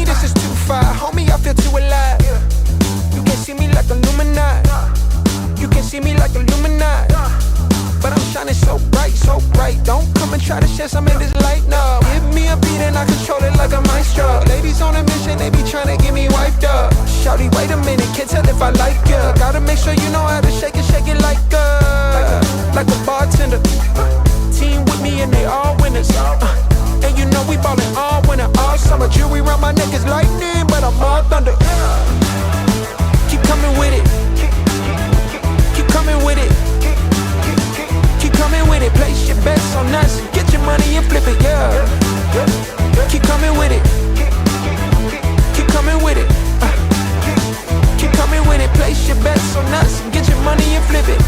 this is too far. Homie, I feel too alive. You can see me like Illuminati. You can see me like Illuminati. But I'm shining so bright, so bright. Don't come and try to share some of this light, no. Give me a beat and I control it like a maestro. Ladies on a mission, they be trying to get me wiped up. Shawty, wait a minute, can't tell if I like ya. Gotta make sure you know how to shake it like a bartender. Team with me and they all winners. And you know we ballin' all winter, all summer. Jewelry around my neck is lightning, but I'm all thunder. Keep coming with it. Keep coming with it. Keep coming with it. Place your bets on us. Get your money and flip it, yeah. Keep coming with it. Keep coming with it. Keep coming with it. Place your bets on us. Get your money and flip it.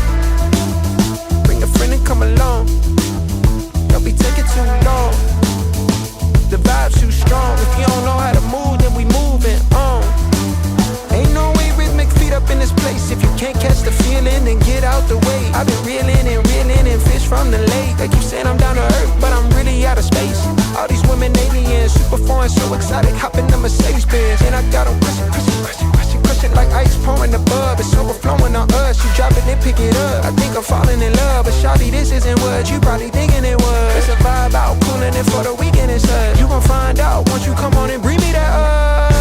Bring a friend and come along. Don't be taking too long. The vibe's too strong. If you don't know how to move, then we moving on. Ain't no way rhythmic feet up in this place. If you can't catch the feeling, then get out the way. I've been reeling and fish from the lake. They keep saying I'm down to earth, but I'm really out of space. All these women aliens, super foreign, so exotic. Hop in the Mercedes Benz, and I got them crushing like ice pouring above. It's overflowing on us. You drop it, then pick it up. I think I'm falling in love, but shawty, this isn't what you probably thinking it was. It's a vibe out, cooling it for the weekend and such. You gon' find out once you come on and bring me that up.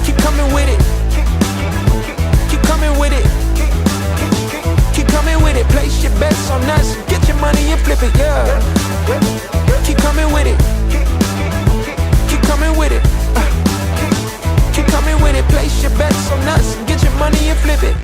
Keep coming with it. Keep coming with it. Keep coming with it. Place your bets on us. Get your money and flip it, yeah. Keep coming with it. Keep coming with it. Keep coming with it. Place your bets on us. Get your money and flip it.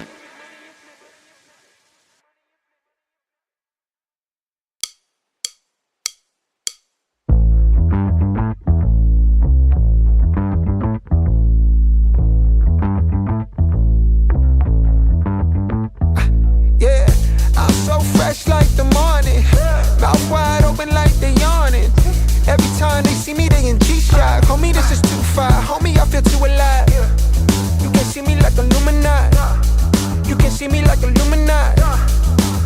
Fresh like the morning, mouth wide open like they yawning. Every time they see me, they in G-Shock. Homie, this is too far. Homie, I feel too alive. You can see me like Illuminati. You can see me like Illuminati.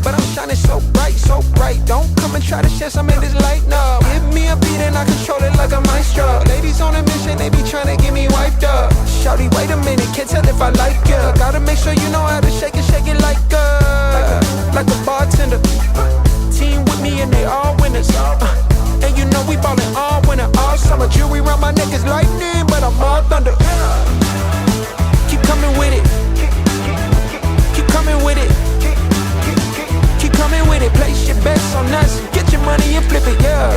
But I'm shining so bright, so bright. Don't come and try to share some of this light, no. Give me a beat and I control it like a maestro. Ladies on a mission, they be trying to get me wiped up. Shawty, wait a minute, can't tell if I like ya. Gotta make sure you know how to shake it like a bartender. Team with me and they all winners. And you know we ballin' all winter, all summer. Jewelry around my neck is lightning, but I'm all thunder. Keep coming with it. Keep coming with it. Keep coming with it. Place your bets on us. Get your money and flip it, yeah.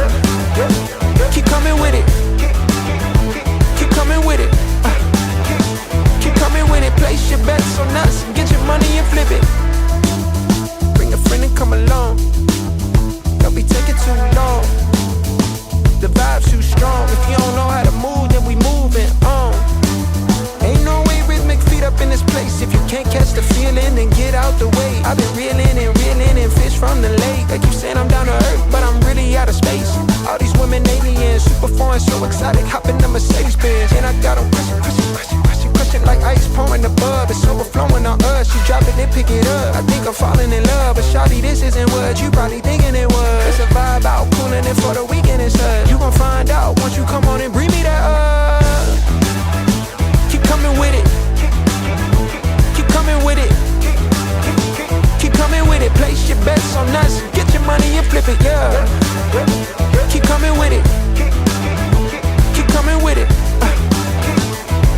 Keep coming with it. Keep coming with it. Keep coming with it. Place your bets on us. Get your money and flip it. Bring a friend and come along. Don't be taking too long. The vibe's too strong. If you don't know how to move, then we moving on. Ain't no way rhythmic feet up in this place. If you can't catch the feeling, then get out the way. I've been reeling and fish from the lake. They keep saying I'm down to earth, but I'm really out of space. All these women aliens, super foreign, so exotic. Hop in the Mercedes Benz, and I got them crushing like ice pouring above. It's overflowing on us. You drop it, then pick it up. I think I'm falling in love, but shawty, this isn't what you probably thinking it was. It's a vibe out, cooling it for the weekend and such. You gon' find out once you come on and bring me that up. Keep coming with it. Keep coming with it. Keep coming with it. Place your bets on us. Get your money and flip it, yeah. Keep coming with it. Keep coming with it.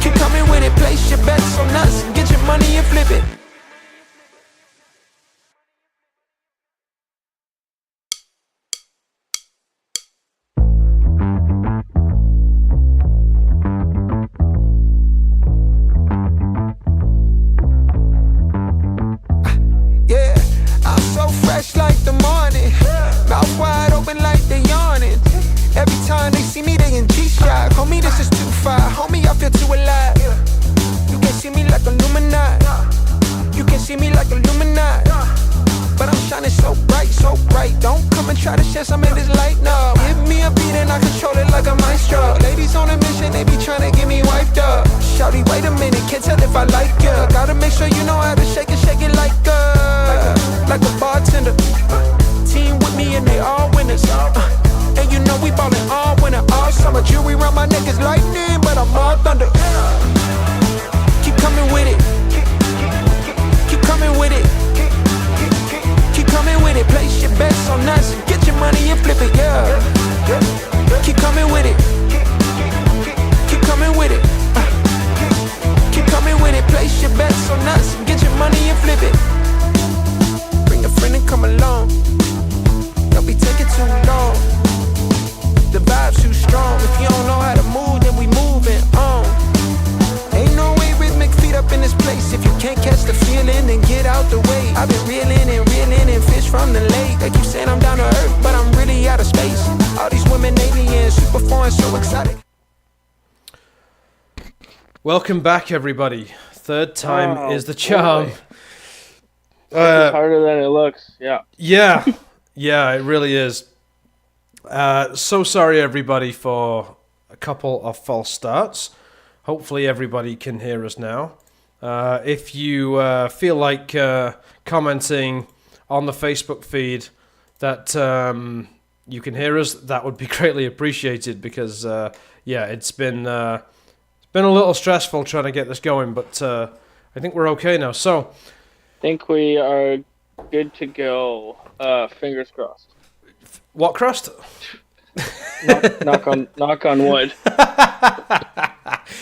Keep coming with it. Place your bets on us. Get your money and flip it. Fresh like the morning, mouth wide open like they yawning. Every time they see me, they in G-Shock. Homie, this is too far. Homie, I feel too alive. You can see me like Illuminati. You can see me like Illuminati. But I'm shining so bright, so bright. Don't come and try to share some of this light, no. Give me a beat and I control it like a maestro. Ladies on a mission, they be trying to get me wiped up. Shawty, wait a minute, can't tell if I like ya. Gotta make sure you know how to shake it like a bartender. Team with me and they all winners. And you know we ballin' all winter, all summer. Jewelry around my neck is lightning, excited. Welcome back, everybody. Third time is the charm. This is harder than it looks. Yeah. Yeah, it really is. So sorry, everybody, for a couple of false starts. Hopefully, everybody can hear us now. If you feel like commenting on the Facebook feed that you can hear us, that would be greatly appreciated because, it's been a little stressful trying to get this going, but I think we're okay now. So, I think we are good to go. Fingers crossed. what crust? knock on wood.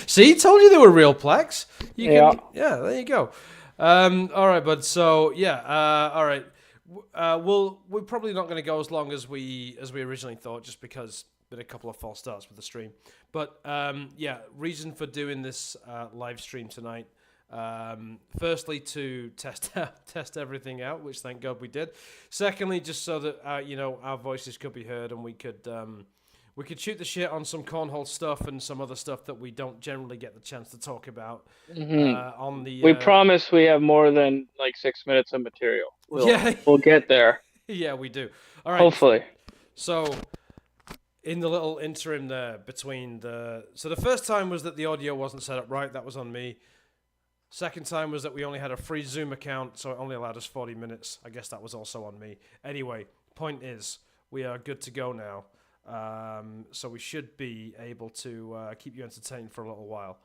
See, told you they were real plaques. Yeah. There you go. All right, bud. So all right. We're probably not going to go as long as we originally thought, just because been a couple of false starts with the stream. But reason for doing this live stream tonight. Firstly, to test everything out, which thank God we did. Secondly, just so that our voices could be heard and we could shoot the shit on some cornhole stuff and some other stuff that we don't generally get the chance to talk about. On the we promise we have more than like 6 minutes of material. We'll get there. Yeah, we do. All right. Hopefully. So, in the little interim there between so the first time was that the audio wasn't set up right. That was on me. Second time was that we only had a free Zoom account, so it only allowed us 40 minutes. I guess that was also on me. Anyway, point is, we are good to go now. So we should be able to keep you entertained for a little while.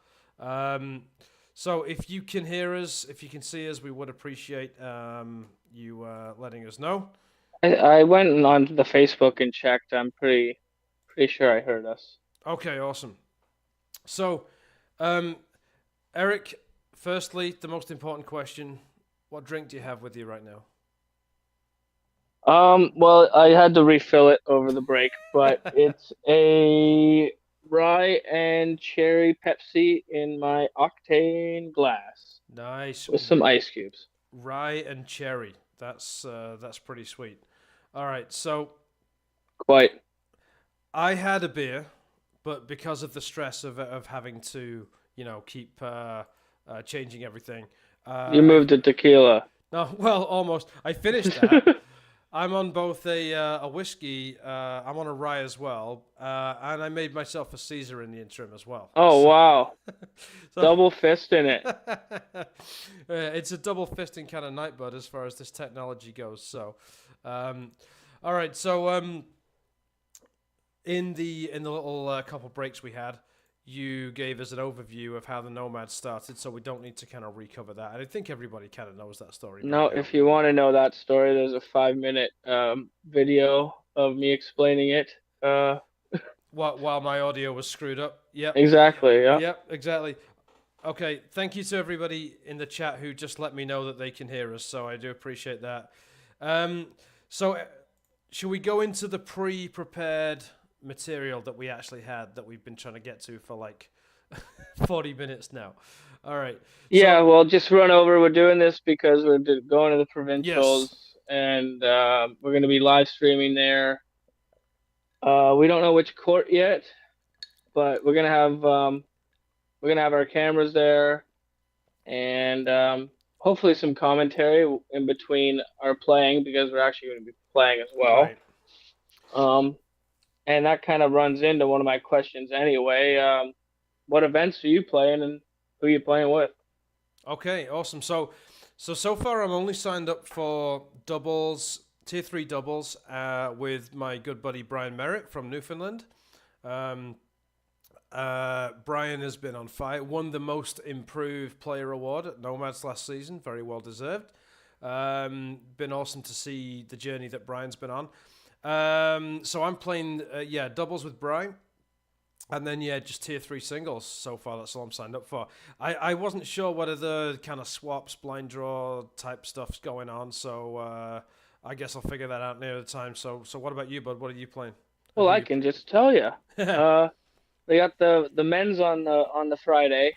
So if you can hear us, if you can see us, we would appreciate you letting us know. I went on the Facebook and checked. I'm pretty sure I heard us. Okay, awesome. So, Eric, firstly, the most important question: what drink do you have with you right now? Well, I had to refill it over the break, but it's a rye and cherry Pepsi in my octane glass. Nice. With some ice cubes. Rye and cherry. That's pretty sweet. All right, so quite. I had a beer, but because of the stress of having to, keep changing everything. You moved to tequila. No, well, almost. I finished that. I'm on both a whiskey, I'm on a rye as well, and I made myself a Caesar in the interim as well. Oh, wow. Double fist in it. It's a double fisting kind of night, bud, as far as this technology goes. So, all right. So, in the little couple breaks we had, you gave us an overview of how the Nomads started, so we don't need to kind of recover that. And I think everybody kind of knows that story. No, if you want to know that story, there's a 5-minute video of me explaining it. While my audio was screwed up. Yep. Exactly, yeah. Yep, exactly. Okay, thank you to everybody in the chat who just let me know that they can hear us, so I do appreciate that. So, should we go into the pre-prepared material that we actually had that we've been trying to get to for like 40 minutes now? All right. Yeah, well, just run over. We're doing this because we're going to the provincials, yes. And we're going to be live streaming there. We don't know which court yet, but we're gonna have our cameras there, and hopefully some commentary in between our playing, because we're actually going to be playing as well. Right. And that kind of runs into one of my questions anyway. What events are you playing, and who are you playing with? Okay, awesome. So far I'm only signed up for doubles, tier 3 doubles, with my good buddy Brian Merritt from Newfoundland. Brian has been on fire, won the most improved player award at Nomads last season, very well deserved. Been awesome to see the journey that Brian's been on. So I'm playing, doubles with Brian. And then, just tier 3 singles so far. That's all I'm signed up for. I wasn't sure whether the kind of swaps, blind draw type stuff's going on. So I guess I'll figure that out near the time. So what about you, bud? What are you playing? Well, I can just tell you. They got the men's on the Friday,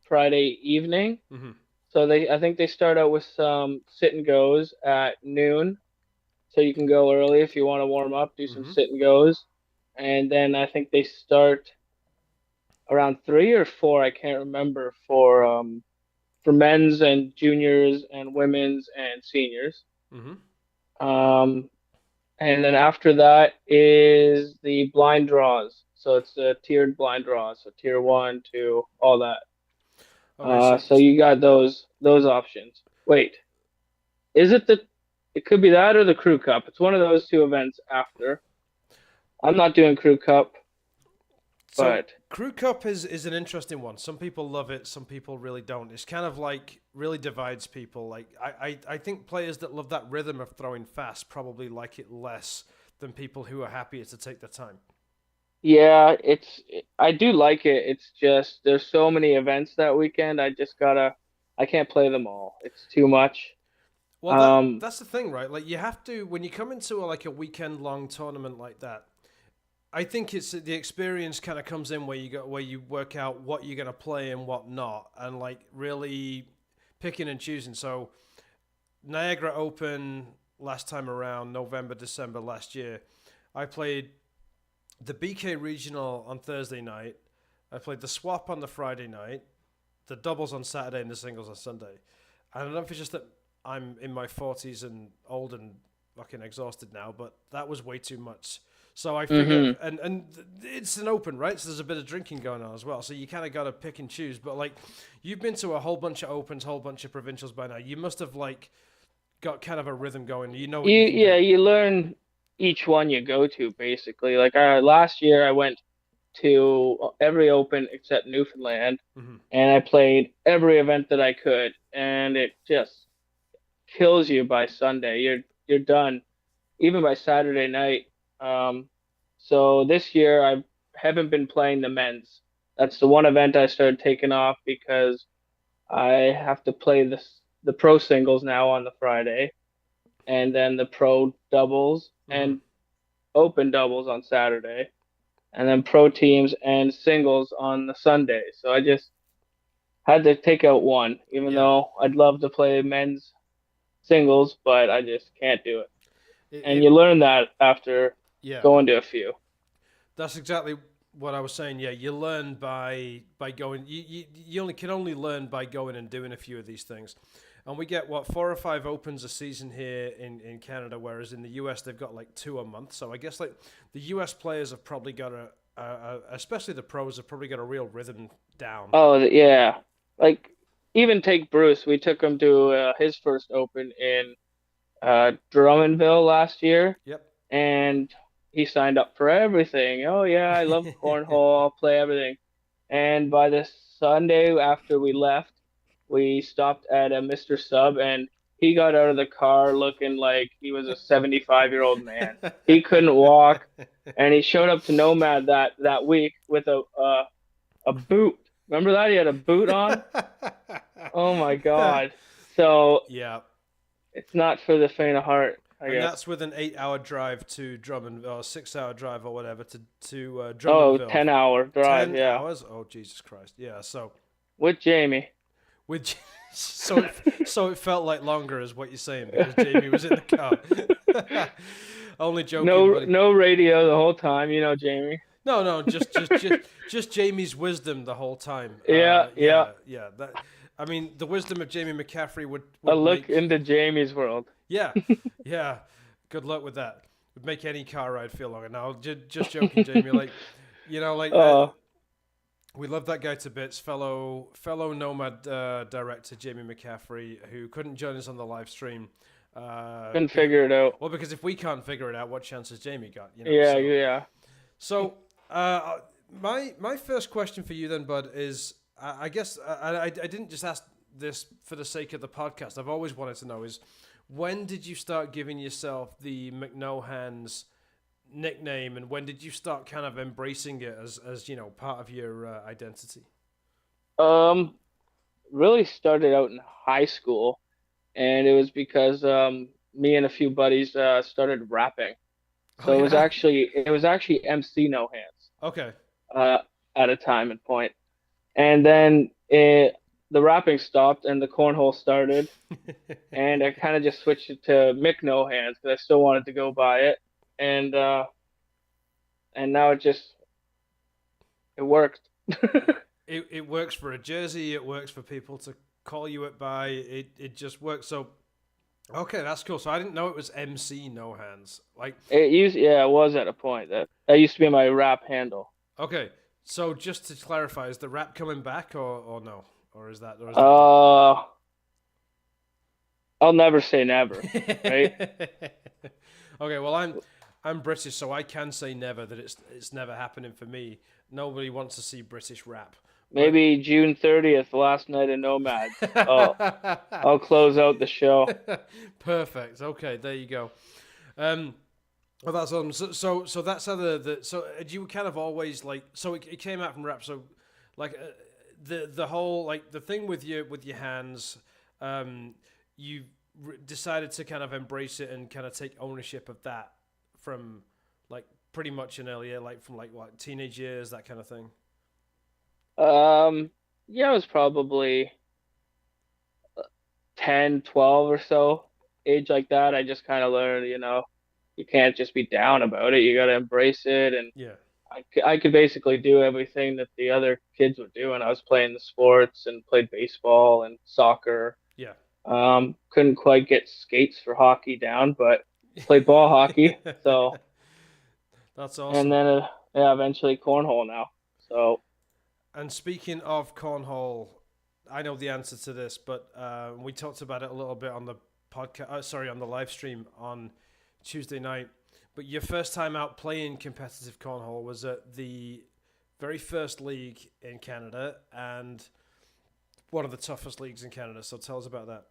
Friday evening. Mm-hmm. So I think they start out with some sit and goes at noon. So you can go early if you want to warm up, do some sit and goes. and then I think they start around 3 or 4. I can't remember for men's and juniors and women's and seniors. Mm-hmm. Um, and then after that is the blind draws. So it's a tiered blind draws. So tier one, two, all that. Okay, so So you got those options. Wait, is it the? It could be that or the crew cup. It's one of those two events after. I'm not doing crew cup, So but Crew Cup is an interesting one. Some people love it, some people really don't. It's kind of like really divides people. Like I think players that love that rhythm of throwing fast probably like it less than people who are happier to take the time. yeah, I do like it. It's just there's so many events that weekend. I can't play them all. It's too much. Well, Um, that's the thing, right? Like you have to when you come into like a weekend long tournament like that. I think it's the experience kind of comes in where you work out what you're gonna play and what not, and like really picking and choosing. So Niagara Open last time around, November, December last year, I played the BK Regional on Thursday night. I played the swap on the Friday night, the doubles on Saturday, and the singles on Sunday. And I don't know if it's just that I'm in my 40s and old and fucking exhausted now, but that was way too much. So I figure, hmm and it's an open, right? So there's a bit of drinking going on as well. So you kind of got to pick and choose. But like, you've been to a whole bunch of opens, whole bunch of provincials by now. You must have like got kind of a rhythm going. You know what you can yeah, do. you learn each one you go to basically. Like last year, I went to every open except Newfoundland, Hmm. and I played every event that I could, and it just kills you by Sunday. You're done, even by Saturday night. Um, so this year I haven't been playing the men's. That's the one event I started taking off because I have to play the pro singles now on the Friday, and then the pro doubles Hmm. and open doubles on Saturday, and then pro teams and singles on the Sunday. So I just had to take out one, even Yeah. though I'd love to play men's singles, but I just can't do it. And It you learn that after yeah. going to a few. That's exactly what I was saying. Yeah, you learn by going. You only can only learn by going and doing a few of these things. And we get what 4 or 5 opens a season here in Canada, whereas in the US they've got like 2 a month. So I guess like the US players have probably got especially the pros have probably got a real rhythm down. Oh, yeah. Like, even take Bruce. We took him to his first open in Drummondville last year, Yep. and he signed up for everything. Oh, yeah, I love cornhole. I'll play everything. And by the Sunday after we left, we stopped at a Mr. Sub, and he got out of the car looking like he was a 75-year-old man. He couldn't walk, and he showed up to Nomad that week with a boot. Remember that? He had a boot on. Oh my God. So Yeah. it's not for the faint of heart, I And guess. that's with an 8 hour drive to Drummond, or 6 hour drive or whatever to Oh, Drummondville. 10-hour drive, 10 yeah. hours? Oh, Jesus Christ. Yeah, so With Jamie. with so it felt like longer is what you're saying because Jamie was in the car. Only joking, buddy. No radio the whole time, Jamie. No, just Jamie's wisdom the whole time. Yeah, yeah. Yeah. That I mean, the wisdom of Jamie McCaffrey A would look make into Jamie's world. yeah, yeah. Good luck with that. Would make any car ride feel longer. Now, just joking, Jamie. Like, like Oh, we love that guy to bits. Fellow Nomad director Jamie McCaffrey, who couldn't join us on the live stream. couldn't figure it out. Well, because if we can't figure it out, what chance has Jamie got? Yeah, So, yeah. so my first question for you then, Bud, is I guess I didn't just ask this for the sake of the podcast. I've always wanted to know is when did you start giving yourself the McNohans nickname, and when did you start kind of embracing it as part of your identity? Um, really started out in high school, and it was because me and a few buddies started rapping. Oh So yeah. it was actually MC No Hands Okay. uh, at a time and point, and then the rapping stopped and the cornhole started, and I kind of just switched it to Mick No Hands because I still wanted to go by it, and and now it worked. It works for a jersey. It works for people to call you it by. It just works. So okay, that's cool. So I didn't know it was MC No Hands. Like It was at a point that used to be my rap handle. okay, so just to clarify, is the rap coming back or no, or is that? Uh, I'll never say never, right? Okay, well I'm British, so I can say never that it's never happening for me. Nobody wants to see British rap. But Maybe June 30th, last night of Nomads. I'll close out the show. Perfect. Okay, there you go. Well, that's awesome. So that's how so you were kind of always like so it came out from rap. So like the whole like the thing with your hands, you decided to kind of embrace it and kind of take ownership of that from like pretty much an earlier like from like what teenage years, that kind of thing. Yeah, it was probably 10, 12 or so, age like that. I just kind of learned, you can't just be down about it. You got to embrace it. And Yeah. I could basically do everything that the other kids would do. And I was playing the sports and played baseball and soccer. Yeah. Couldn't quite get skates for hockey down, but played ball hockey. So, That's and awesome. then, yeah, eventually cornhole now. So, And speaking of cornhole, I know the answer to this, but we talked about it a little bit on the podcast. Sorry, on the live stream on Tuesday night. But your first time out playing competitive cornhole was at the very first league in Canada and one of the toughest leagues in Canada. So tell us about that.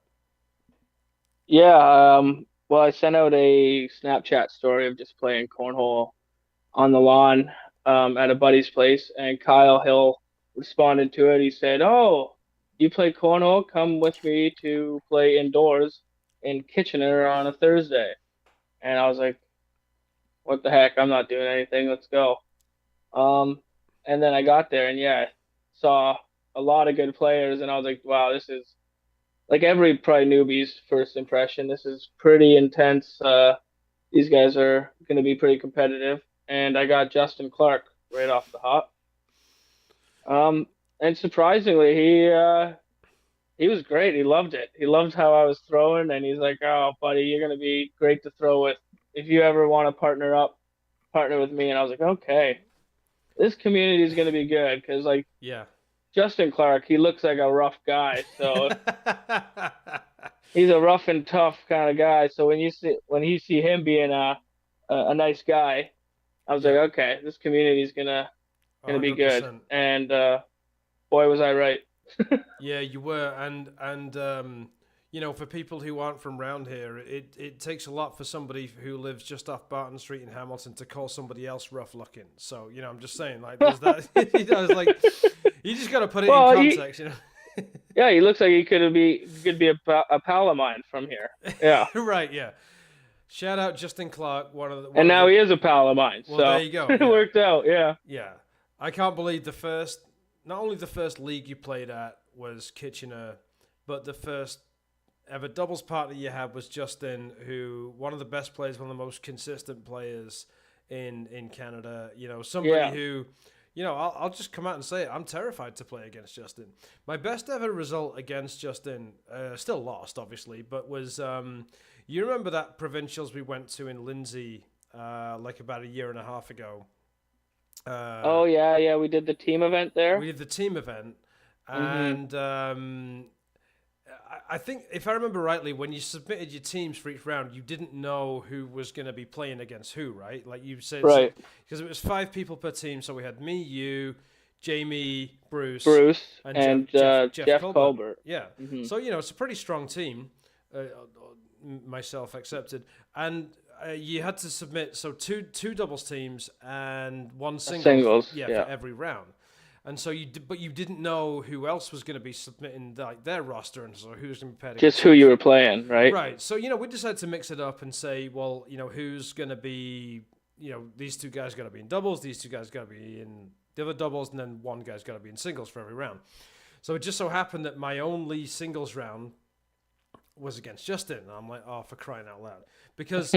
yeah, well, I sent out a Snapchat story of just playing cornhole on the lawn at a buddy's place, and Kyle Hill responded to it. He said, "Oh, you play cornhole? Come with me to play indoors in Kitchener on a Thursday." And I was like, "What the heck? I'm not doing anything. Let's go." Um, and then I got there, and yeah, saw a lot of good players, and I was like, "Wow, this is like every probably newbie's first impression. This is pretty intense. These guys are going to be pretty competitive." And I got Justin Clark right off the hop. And surprisingly, he was great. He loved it. He loved how I was throwing, and he's like, "Oh, buddy, you're going to be great to throw with. If you ever want to partner with me." And I was like, "Okay, this community is going to be good because like Yeah. Justin Clark, he looks like a rough guy, so he's a rough and tough kind of guy. So when you see him being a nice guy, I was Yeah. like, okay, this community is gonna be good. 100%. And boy, was I right. Yeah, you were, and you know, for people who aren't from round here, it takes a lot for somebody who lives just off Barton Street in Hamilton to call somebody else rough looking. So you know, I'm just saying, like, there's that. You know, it's like you just got to put it Well, in context, you know. yeah, he looks like he could be a pal of mine from here. Yeah, Right, yeah. Shout out Justin Clark, one and of now the. he is a pal of mine. Well, So there you go. it Yeah, worked out. Yeah. yeah. I can't believe not only the first league you played at was Kitchener, but the first ever doubles partner you had was Justin, who one of the best players, one of the most consistent players in Canada. You know, somebody Yeah. who, you know, I'll just come out and say it. I'm terrified to play against Justin. My best ever result against Justin, still lost, obviously, but was you remember that provincials we went to in Lindsay like about a year and a half ago. Oh yeah, yeah. We did the team event there. We did the team event, Hmm. and I think if I remember rightly, when you submitted your teams for each round, you didn't know who was going to be playing against who, right? Like you said, Right. because it was 5 people per team, so we had me, you, Jamie, Bruce, Bruce and and Jeff Colbert. Colbert. Yeah, Hmm. so you know it's a pretty strong team, myself accepted, and you had to submit so two doubles teams and one singles, Singles. yeah, Yeah. for every round. And so but you didn't know who else was going to be submitting like their roster, and so who was going to be paired Just against who who. you were playing, right? Right. So you know we decided to mix it up and say, well, you know, who's going to be, you know, these two guys got to be in doubles, these two guys got to be in the other doubles, and then one guy's got to be in singles for every round. So it just so happened that my only singles round was against Justin, and I'm like, oh, for crying out loud, because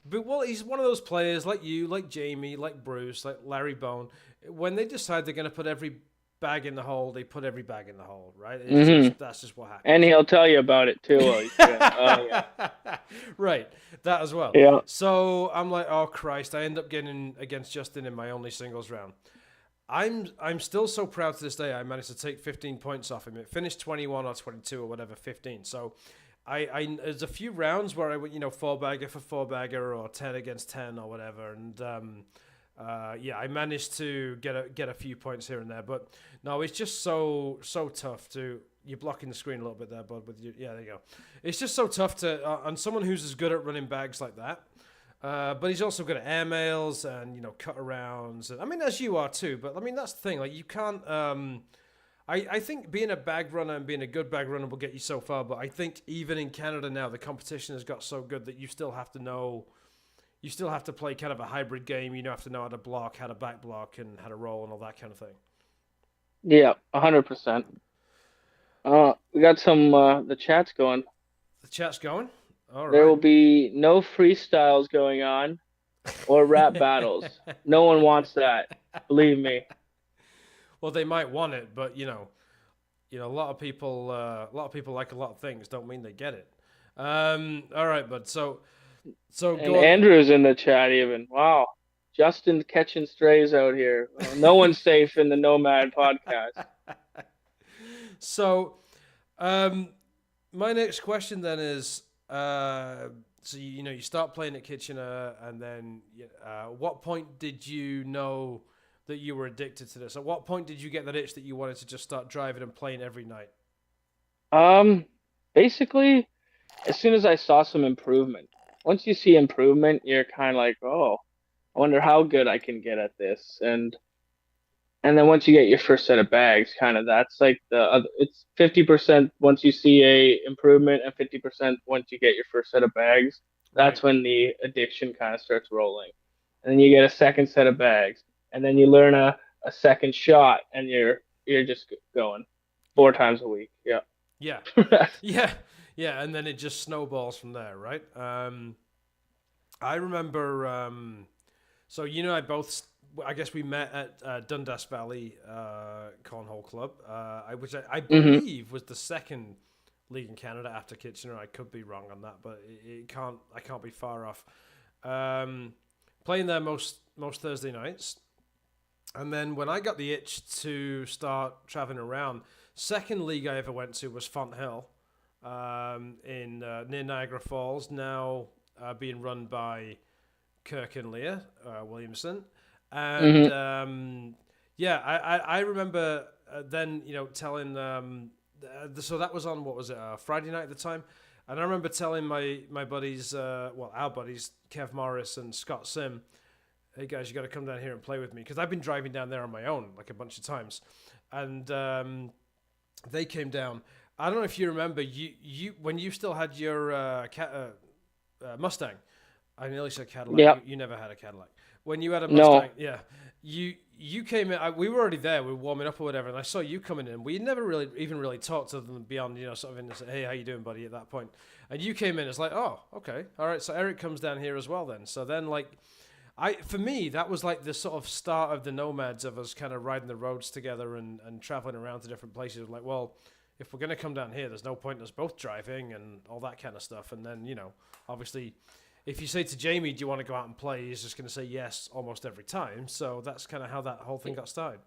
But well, he's one of those players like you, like Jamie, like Bruce, like Larry Bone. When they decide they're going to put every bag in the hole, they put every bag in the hole, right? That's just what And happens. he'll tell you about it too. While he's doing it. Oh yeah. Right, that as well. Yeah. So I'm like, oh Christ! I end up getting against Justin in my only singles round. I'm still so proud to this day. I managed to take 15 points off him. It finished 21 or 22 or whatever, 15. So I there's a few rounds where I went, four bagger for four bagger or 10 against 10 or whatever, and yeah, I managed to get a few points here and there. But no, it's just so tough to. You're blocking the screen a little bit there, bud. Yeah, there you go. It's just so tough to on someone who's as good at running bags like that. But he's also good at air mails and cut arounds. I mean, as you are too. But I mean, that's the thing. Like you can't. I think being a bag runner and being a good bag runner will get you so far. But I think even in Canada now, the competition has got so good that you still have to know. You still have to play kind of a hybrid game. You have to know how to block, how to back block, and how to roll and all that kind of thing. Yeah, 100%. We got some the chat's going. The chat's going. All right. There will be no freestyles going on or rap battles. No one wants that. Believe me. Well, they might want it, but a lot of people like a lot of things. Don't mean they get it. All right, bud. So And go on. Andrew's in the chat even. Wow. Justin catching strays out here. Well, no one's safe in the Nomad podcast. So, my next question then is, so you start playing at Kitchener, and then what point did you know that you were addicted to this? At what point did you get that itch that you wanted to just start driving and playing every night? Basically, as soon as I saw some improvement. Once you see improvement, you're kind of like, oh, I wonder how good I can get at this, and then once you get your first set of bags, kind of that's like it's 50% once you see a improvement and 50% once you get your first set of bags. That's Right. when the addiction kind of starts rolling. And then you get a second set of bags, and then you learn a second shot, and you're just going 4 times a week. Yeah. Yeah. Yeah, and then it just snowballs from there, right? I remember, so I guess we met at Dundas Valley Cornhole Club, which I believe was the second league in Canada after Kitchener. I could be wrong on that, but I can't be far off. Playing there most Thursday nights, and then when I got the itch to start traveling around, second league I ever went to was Fonthill, in near Niagara Falls, now being run by Kirk and Leah Williamson. And I remember then telling so that was on, what was it, Friday night at the time, and I remember telling my buddies, our buddies Kev Morris and Scott Sim, hey guys, you got to come down here and play with me, because I've been driving down there on my own like a bunch of times, and they came down. I don't know if you remember, you when you still had your Mustang. I nearly said Cadillac. Yeah. You never had a Cadillac. When you had a Mustang, yeah, you came in. We were already there. We were warming up or whatever, and I saw you coming in. We never really talked to them beyond, sort of in the, hey, how you doing, buddy, at that point. And you came in. It's like, oh, okay, all right. So Eric comes down here as well then. So then, like, for me, that was like the sort of start of the Nomads, of us kind of riding the roads together and traveling around to different places. Like, well, if we're gonna come down here, there's no point in us both driving and all that kind of stuff. And then, obviously, if you say to Jamie, do you want to go out and play, he's just going to say yes almost every time. So that's kind of how that whole thing got started.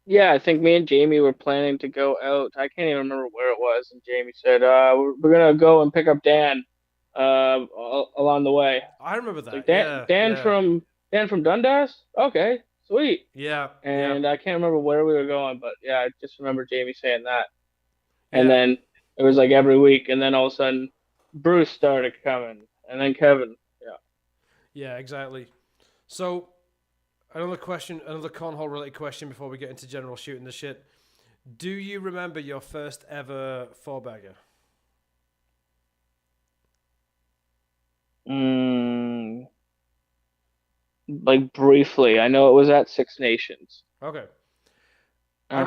Yeah, I think me and Jamie were planning to go out. I can't even remember where it was, and Jamie said, we're gonna go and pick up Dan along the way. I remember that. Like, Dan Dan from Dundas? Okay, sweet. Yeah. And I can't remember where we were going, but yeah, I just remember Jamie saying that. And then it was like every week, and then all of a sudden Bruce started coming. And then Kevin, yeah. Yeah, exactly. So, another Cornhole related question before we get into general shooting the shit. Do you remember your first ever four-bagger? Like briefly. I know it was at Six Nations. Okay. I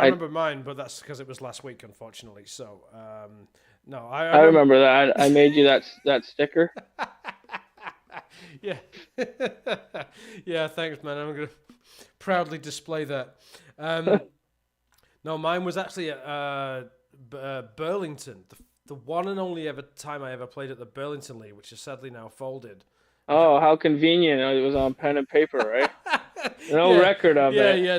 remember mine, but that's because it was last week, unfortunately. So, no, I remember that. I made you that sticker. Yeah. Yeah, thanks, man. I'm going to proudly display that. No, mine was actually at Burlington. The one and only ever time I ever played at the Burlington League, which is sadly now folded. Oh, how convenient! It was on pen and paper, right? No Yeah, record of yeah, it. yeah.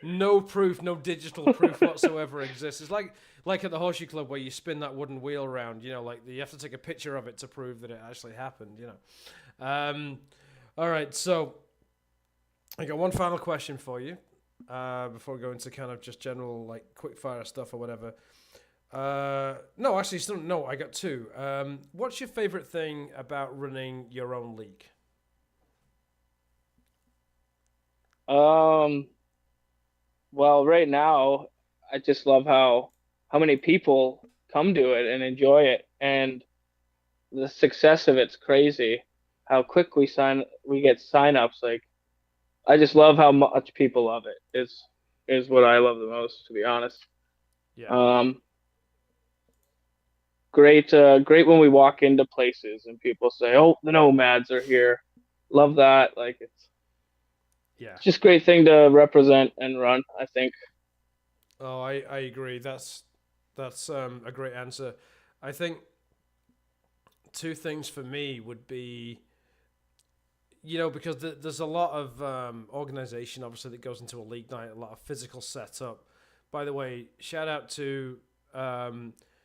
No proof, no digital proof whatsoever exists. It's like at the Horseshoe Club where you spin that wooden wheel around. You know, like you have to take a picture of it to prove that it actually happened. You know. All right, so I got one final question for you before we go into kind of just general like quick fire stuff or whatever. No, actually, still, no. I got two. What's your favorite thing about running your own league? Um, well, right now, I just love how many people come to it and enjoy it, and the success of it's crazy. How quick we get signups. Like, I just love how much people love it. Is what I love the most, to be honest. Yeah, Um, great when we walk into places and people say, "Oh, the nomads are here." Love that. Like, yeah. it's just a great thing to represent and run, I think. Oh, I agree. That's a great answer. I think two things for me would be, because there's a lot of organization obviously that goes into a league night, a lot of physical setup. By the way, shout out to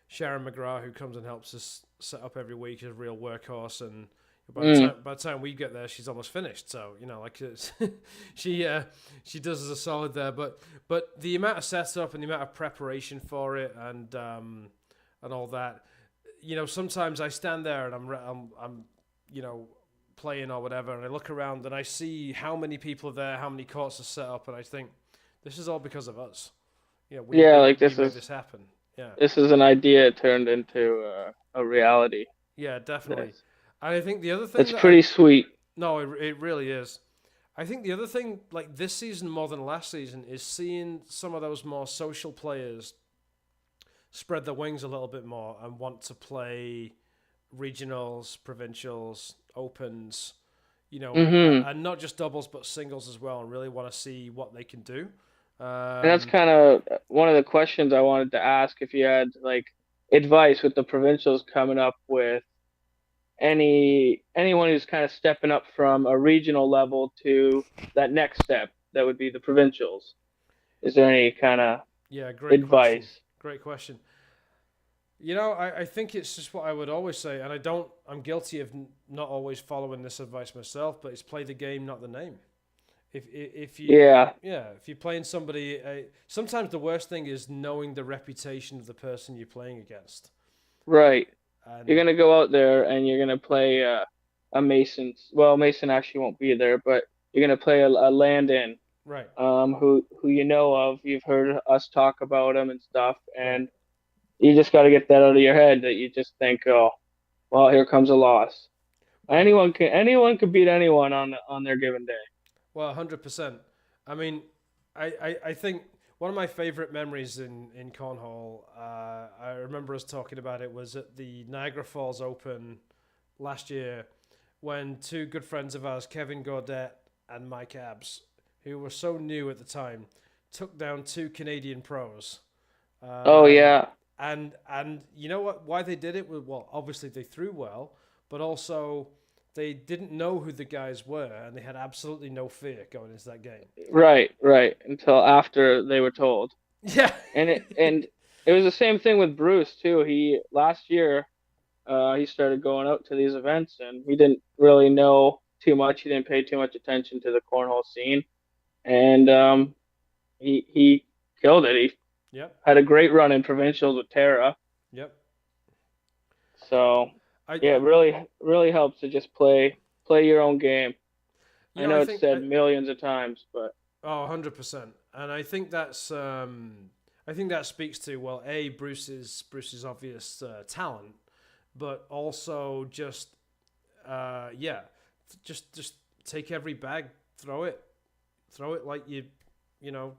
Sharon McGrath who comes and helps us set up every week. She's a real workhorse, and Mm. by the time we get there, she's almost finished. So like it's she does us a solid there. But the amount of setup and the amount of preparation for it, and all that, sometimes I stand there and I'm playing or whatever, and I look around and I see how many people are there, how many courts are set up, and I think this is all because of us. Yeah, like We made this happen. Yeah, this is an idea turned into a reality. yeah, definitely. That's And I think the other thing that's that I pretty sweet. no, it really is. I think the other thing, like this season more than last season, is seeing some of those more social players spread their wings a little bit more and want to play regionals, provincials, opens, Hmm. and not just doubles but singles as well, and really want to see what they can do. And that's Um, kind of one of the questions I wanted to ask if you had like advice with the provincials coming up with anyone who's kind of stepping up from a regional level to that next step that would be the provincials. Is there any kind of yeah, great question. advice? Great question. I think it's just what I would always say, and I'm guilty of not always following this advice myself, but it's play the game, not the name. If you Yeah, yeah if you're playing somebody, sometimes the worst thing is knowing the reputation of the person you're playing against. right. You're And gonna go out there and you're gonna play a Mason. Well, Mason actually won't be there, but you're gonna play a Landon, right, who you know of. You've heard us talk about him and stuff, right. and you just got to get that out of your head that you just think, oh, well, here comes a loss. Well, Anyone could beat anyone on their given day. 100%. I mean, I think one of my favorite memories in Cornhole, I remember us talking about it, was at the Niagara Falls Open last year when two good friends of ours, Kevin Gaudette and Mike Abbs, who were so new at the time, took down two Canadian pros. Oh Um, yeah, and you know what? Why they did it? Well, obviously they threw well, but also they didn't know who the guys were, and they had absolutely no fear going into that game. right. Until after they were told, Yeah, and it was the same thing with Bruce too. He last year, he started going out to these events, and he didn't really know too much. He didn't pay too much attention to the cornhole scene, and he killed it. He yep, had a great run in provincials with Tara. yep. So I, yeah, it really helps to just play your own game. I know I it's think said millions of times, but 100%, and I think that speaks to, well, a Bruce's obvious talent, but also just yeah, just take every bag, throw it like you know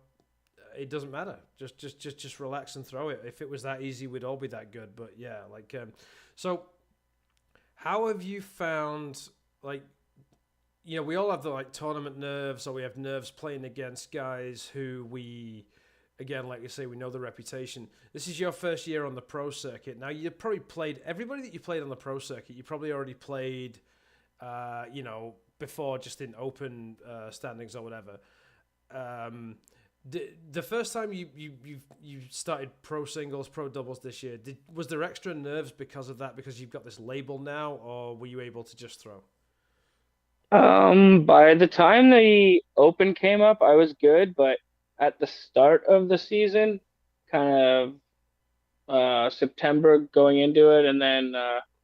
it doesn't matter. Just relax and throw it. If it was that easy, we'd all be that good. But yeah, so how have you found, like, we all have the like tournament nerves, or we have nerves playing against guys who we, again, like you say, we know the reputation. This is your first year on the pro circuit. Now you probably played everybody that you played on the pro circuit. You probably already played, before, just in open standings or whatever. The first time you started pro singles, pro doubles this year, was there extra nerves because of that? Because you've got this label now, or were you able to just throw? By the time the Open came up, I was good, but at the start of the season, kind of September going into it, and then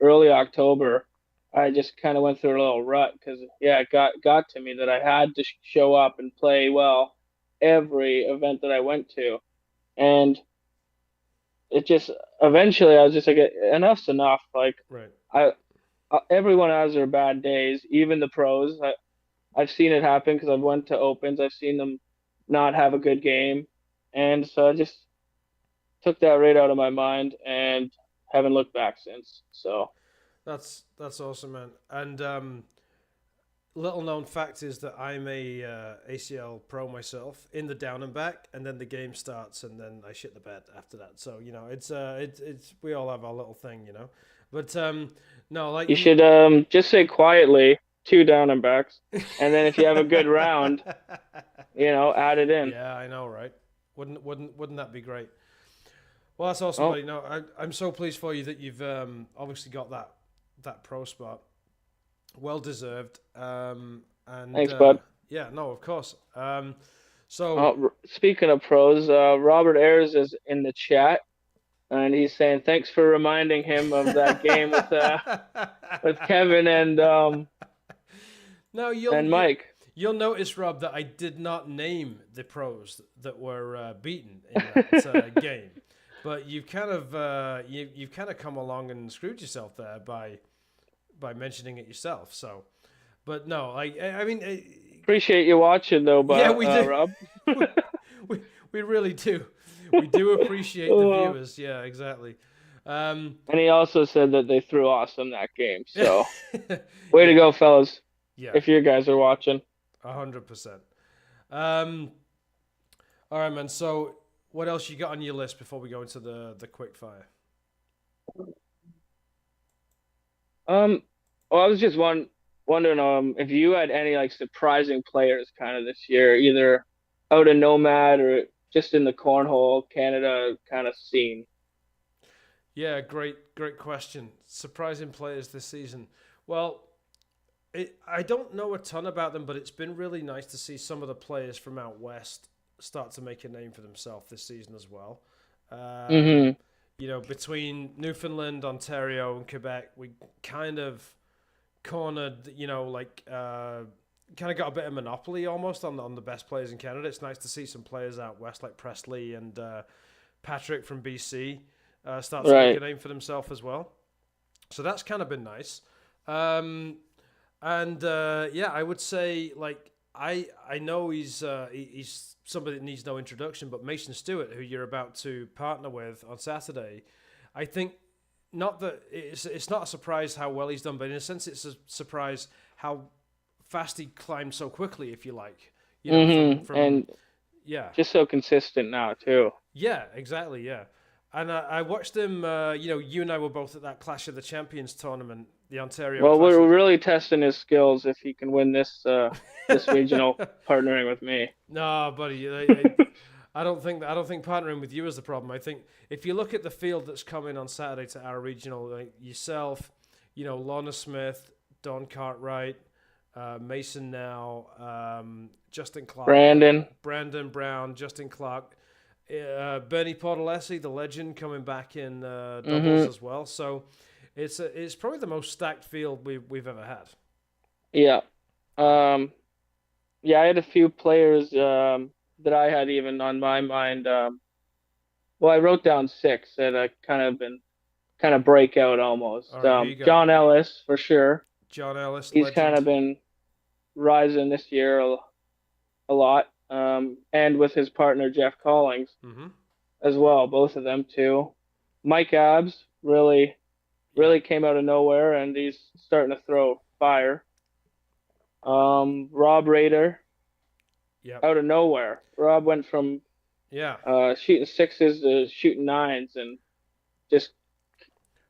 early October, I just kind of went through a little rut because yeah, it got to me that I had to show up and play well every event that I went to, and it just eventually I was just like enough's enough. Like Right. I everyone has their bad days, even the pros. I've seen it happen because I've went to opens. I've seen them not have a good game, and so I just took that right out of my mind and haven't looked back since. So That's awesome, man. And little known fact is that I'm a ACL pro myself in the down and back, and then the game starts, and then I shit the bed after that. So it's we all have our little thing. But no, like you should just say quietly two down and backs, and then if you have a good round, add it in. Yeah, I know, right? Wouldn't that be great? Well, that's awesome, Oh, buddy. No, I'm so pleased for you that you've obviously got that pro spot. Well deserved. And thanks, bud. yeah, no, of course. So Speaking of pros, Robert Ayers is in the chat, and he's saying thanks for reminding him of that game with Kevin no, and Mike. you'll notice, Rob, that I did not name the pros that were beaten in that game, but you've kind of you've kind of come along and screwed yourself there by mentioning it yourself. So, but no, I mean, Appreciate you watching though, yeah, we do. Rob. we, we really do. We do appreciate the viewers. Yeah, exactly. And he also said that they threw awesome that game. So, way to go, fellas. Yeah, If you guys are watching. 100%. All right, man. So, what else you got on your list before we go into the quick fire? Well, I was just wondering if you had any like surprising players kind of this year, either out of Nomad or just in the Cornhole Canada kind of scene. Yeah, great question. Surprising players this season. Well, I don't know a ton about them, but it's been really nice to see some of the players from out west start to make a name for themselves this season as well. Mm-hmm. Between Newfoundland, Ontario, and Quebec, we kind of cornered, kind of got a bit of monopoly almost on the best players in Canada. It's nice to see some players out west like Presley and Patrick from BC start to make a name for themselves as well. So that's kind of been nice. Yeah, I would say like I know he's somebody that needs no introduction, but Mason Stewart, who you're about to partner with on Saturday, I think not that it's not a surprise how well he's done, but in a sense it's a surprise how fast he climbed so quickly, if you like. And yeah, just so consistent now too. Yeah, exactly. Yeah. And I watched him, you and I were both at that Clash of the Champions tournament, the Ontario Well, Clash. we're really testing his skills if he can win this regional partnering with me. No, buddy, I don't think partnering with you is the problem. I think if you look at the field that's coming on Saturday to our regional, like yourself, Lorna Smith, Don Cartwright, Mason now, Justin Clark, Brandon Brown, Justin Clark, Bernie Portalessi, the legend, coming back in doubles as well. So it's probably the most stacked field we've ever had. Yeah. Yeah, I had a few players that I had even on my mind. Well, I wrote down 6 that I kind of breakout almost. Right, John Ellis for sure. John Ellis, he's legend. kind of been rising this year a lot, and with his partner Jeff Collings as well, both of them too. Mike Abbs really came out of nowhere, and he's starting to throw fire. Rob Rader, Yep. out of nowhere. Rob went from Yeah. shooting sixes to shooting nines, and just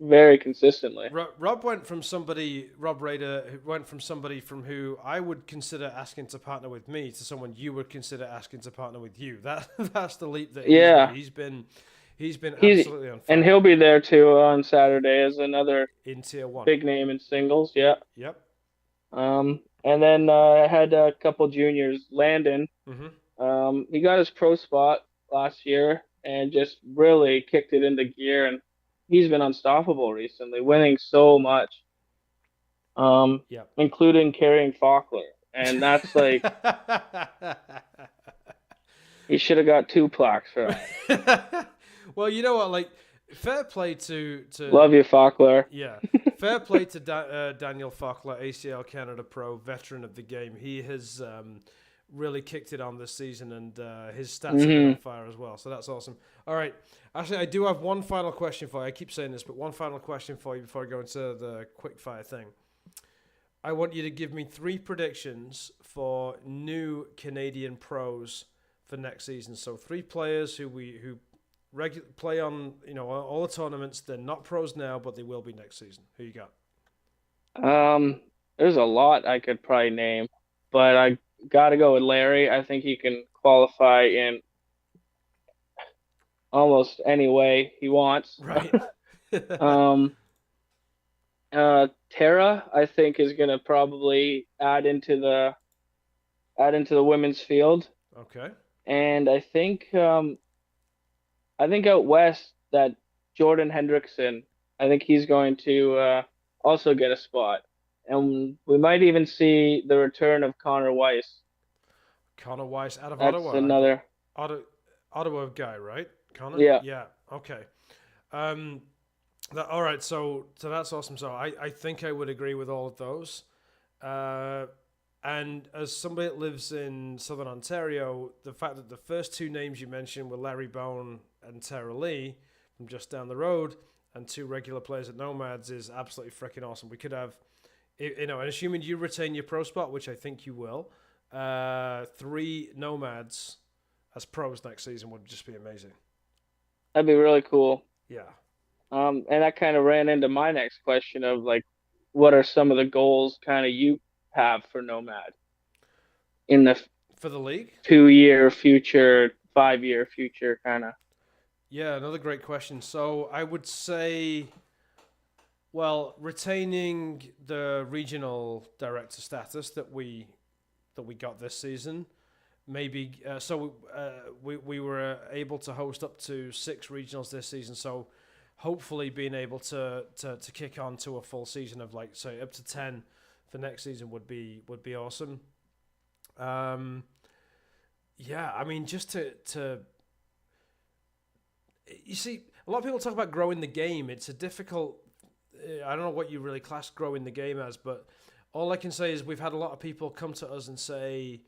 very consistently. Rob went from somebody, Rob Rader, who went from somebody from who I would consider asking to partner with me to someone you would consider asking to partner with you. That's the leap that he's Yeah, made. He's been he's absolutely on and fire he'll be there too on Saturday as another in tier one. big name in singles. Yeah. Yep. And then I had a couple juniors. Landon, Mm-hmm. he got his pro spot last year and just really kicked it into gear, and he's been unstoppable recently, winning so much, Yep. including carrying Faulkner. And that's like he should have got two plaques for that. Well, you know what? Like, fair play to Love you, Faulkner. yeah, fair play to Daniel Faulkner, ACL Canada Pro, veteran of the game. He has really kicked it on this season, and his stats have been on fire as well. So that's awesome. All right, actually, I do have one final question for you. I keep saying this, but one final question for you before I go into the quick fire thing. I want you to give me 3 predictions for new Canadian pros for next season. So 3 players who play on all the tournaments. They're not pros now, but they will be next season. Who you got? There's a lot I could probably name, but I got to go with Larry. I think he can qualify in almost any way he wants. Right. Um, Tara, I think, is gonna probably add into the women's field, Okay. and I think out west that Jordan Hendrickson, I think he's going to also get a spot, and we might even see the return of Connor Weiss. Connor Weiss out of That's Ottawa. another, Ottawa guy, right? Connor? yeah. Yeah. Okay. All right. So that's awesome. So I think I would agree with all of those. And as somebody that lives in Southern Ontario, the fact that the first 2 names you mentioned were Larry Bone and Tara Lee from just down the road, and 2 regular players at Nomads is absolutely freaking awesome. We could have, and assuming you retain your pro spot, which I think you will, 3 Nomads as pros next season would just be amazing. That'd be really cool. Yeah. And that kind of ran into my next question of like, what are some of the goals kind of you have for Nomad in the For the league? 2-year future, 5-year future kind of? Yeah, another great question. So I would say, well, retaining the regional director status that we got this season, maybe. We were able to host up to 6 regionals this season. So hopefully being able to kick on to a full season of, like, say, up to 10 for next season would be awesome. Yeah, I mean, just to you see, a lot of people talk about growing the game. It's a difficult. I don't know what you really class growing the game as, but all I can say is we've had a lot of people come to us and say,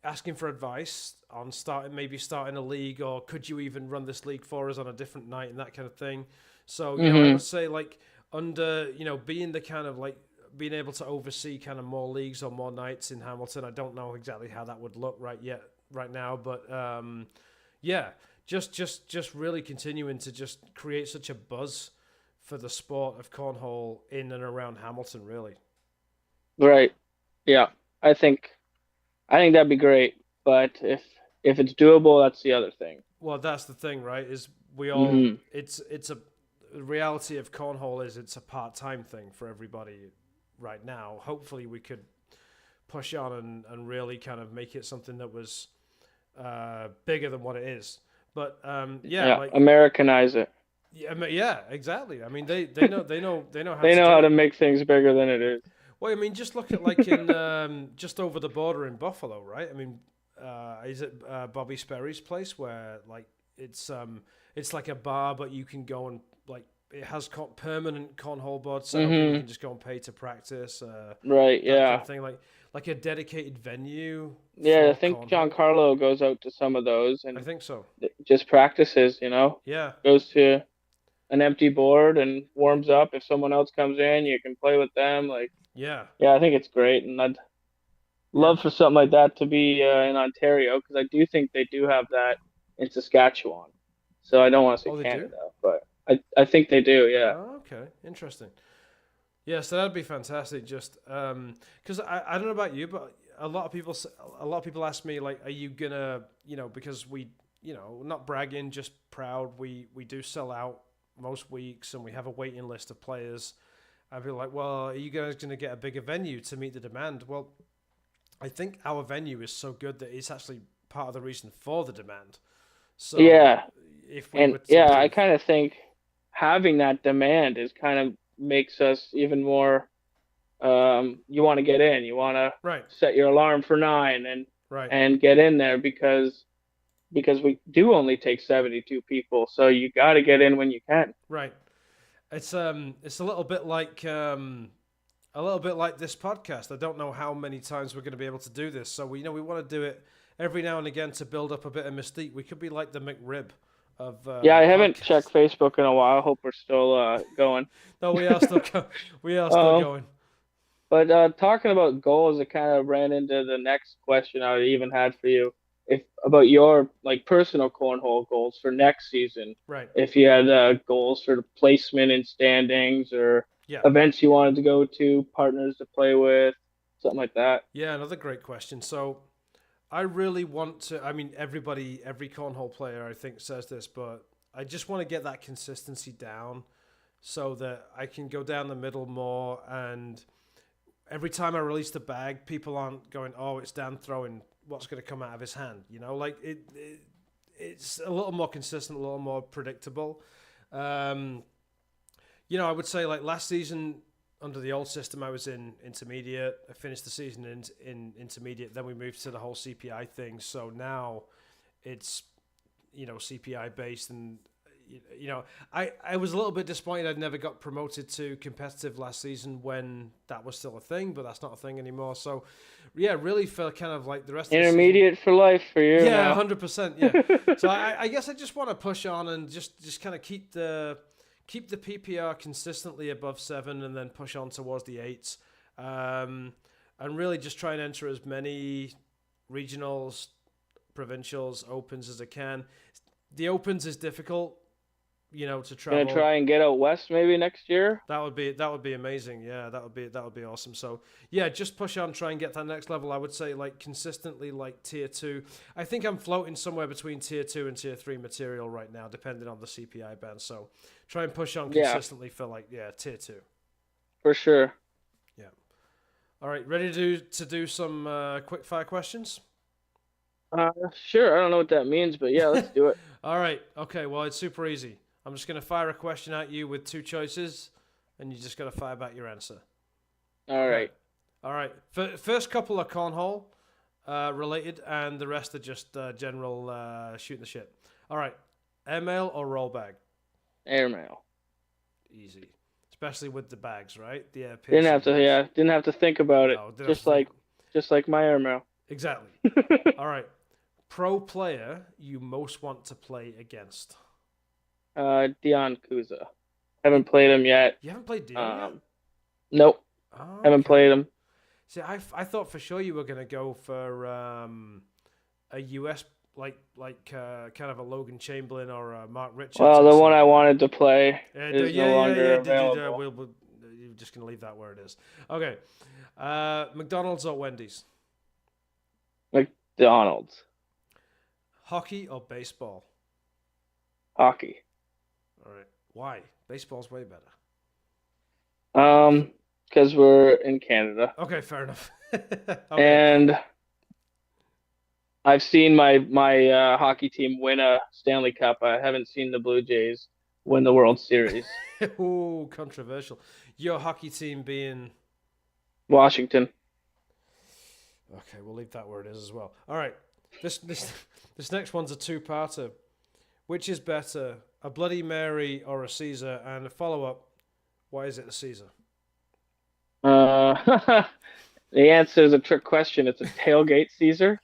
asking for advice on maybe starting a league, or could you even run this league for us on a different night and that kind of thing. So I would say, like, under being the kind of, like, being able to oversee kind of more leagues or more nights in Hamilton. I don't know exactly how that would look right now, but yeah, just really continuing to just create such a buzz for the sport of cornhole in and around Hamilton, really. Right. Yeah. I think that'd be great, but if it's doable, that's the other thing. Well, that's the thing, right? Is we all Hmm. it's a the reality of cornhole is it's a part-time thing for everybody right now. Hopefully we could push on and really kind of make it something that was bigger than what it is. But Yeah. like, Americanize it. yeah, exactly. I mean, they know how They to know do how it. to make things bigger than it is. Well, I mean, just look at, like, in just over the border in Buffalo, right? I mean, is it Bobby Sperry's place where, like, it's like a bar, but you can go and, like, it has permanent cornhole boards set up, and you can just go and pay to practice. Right. That kind Yeah. of thing, like a dedicated venue. Yeah. I For think cornhole. Giancarlo goes out to some of those I and think so. just practices. Yeah. Goes to an empty board and warms up. If someone else comes in, you can play with them. Like, Yeah. yeah, I think it's great, and Yeah. love for something like that to be in Ontario because I do think they do have that in Saskatchewan. So I don't want to say Oh, they do. Canada, but I think they do. Yeah. Oh, okay, interesting. Yeah, so that'd be fantastic. Just because I don't know about you, but a lot of people ask me like, are you gonna because we not bragging, just proud. We do sell out most weeks, and we have a waiting list of players. I'd be like, well, are you guys gonna get a bigger venue to meet the demand? Well, I think our venue is so good that it's actually part of the reason for the demand. So Yeah, if we and were to yeah, I move, kind of think having that demand is kind of makes us even more. You want to get in. You want to right, set your alarm for 9 right. and get in there because we do only take 72 people, so you got to get in when you can. Right. It's a little bit like this podcast. I don't know how many times we're going to be able to do this. So we want to do it every now and again to build up a bit of mystique. We could be like the McRib of Yeah, I haven't podcasts. checked Facebook in a while. I hope we're still going. No, we are still Um, going. but talking about goals, it kind of ran into the next question I even had for you. If about your like personal cornhole goals for next season, Right. if you had goals for the placement in standings or Yeah. events you wanted to go to, partners to play with, something like that. Yeah, another great question. So I really want to. I mean, every cornhole player, I think, says this, but I just want to get that consistency down so that I can go down the middle more. And every time I release the bag, people aren't going, "Oh, it's Dan throwing. What's going to come out of his hand?" Like it's a little more consistent, a little more predictable. Um, I would say like last season under the old system, I was in intermediate. I finished the season in intermediate. Then we moved to the whole CPI thing. So now it's CPI based, and I was a little bit disappointed I'd never got promoted to competitive last season when that was still a thing, but that's not a thing anymore. So yeah, really feel kind of like the rest of the season. Intermediate for life for you Yeah, now. 100%. Yeah. So I guess I just want to push on and just kind of keep the PPR consistently above 7 and then push on towards the 8s. And really just try and enter as many regionals, provincials, opens as I can. The opens is difficult, to Gonna travel. try and get out west maybe next year. That would be amazing. Yeah, that would be awesome. So yeah, just push on, try and get that next level. I would say like consistently like tier 2. I think I'm floating somewhere between tier 2 and tier 3 material right now, depending on the CPI band. So try and push on Yeah, consistently for like tier 2. for sure. Yeah. All right, ready to do some quick fire questions? Sure. I don't know what that means, but yeah, let's do it. All right. Okay. Well, it's super easy. I'm just gonna fire a question at you with 2 choices, and you just gotta fire back your answer. All Okay. right. All right. First couple are cornhole related, and the rest are just general shooting the shit. All right. Airmail or roll bag? Airmail. Easy. Especially with the bags, right? The air Didn't piercing have to. bags. Yeah, didn't have to think about it. No, didn't have to think. Just like my airmail. Exactly. All right. Pro player you most want to play against? Dion Kuza. Haven't played him yet. You haven't played Dion yet? Nope. Oh, Haven't okay. played him. See, I thought for sure you were gonna go for a US kind of a Logan Chamberlain or a Mark Richards Well, or the one something. I wanted to play Yeah, is no longer available. You're just gonna leave that where it is. Okay. McDonald's or Wendy's? McDonald's. Hockey or baseball? Hockey. All right. Why? Baseball's way better. Because we're in Canada, Okay, fair enough. Okay. and I've seen my hockey team win a Stanley Cup. I haven't seen the Blue Jays win the World Series. Ooh, controversial. Your hockey team being Washington. okay, we'll leave that where it is as well. All right. This next one's a two-parter. Which is better, a Bloody Mary or a Caesar? And a follow-up, why is it a Caesar? The answer is a trick question. It's a tailgate Caesar.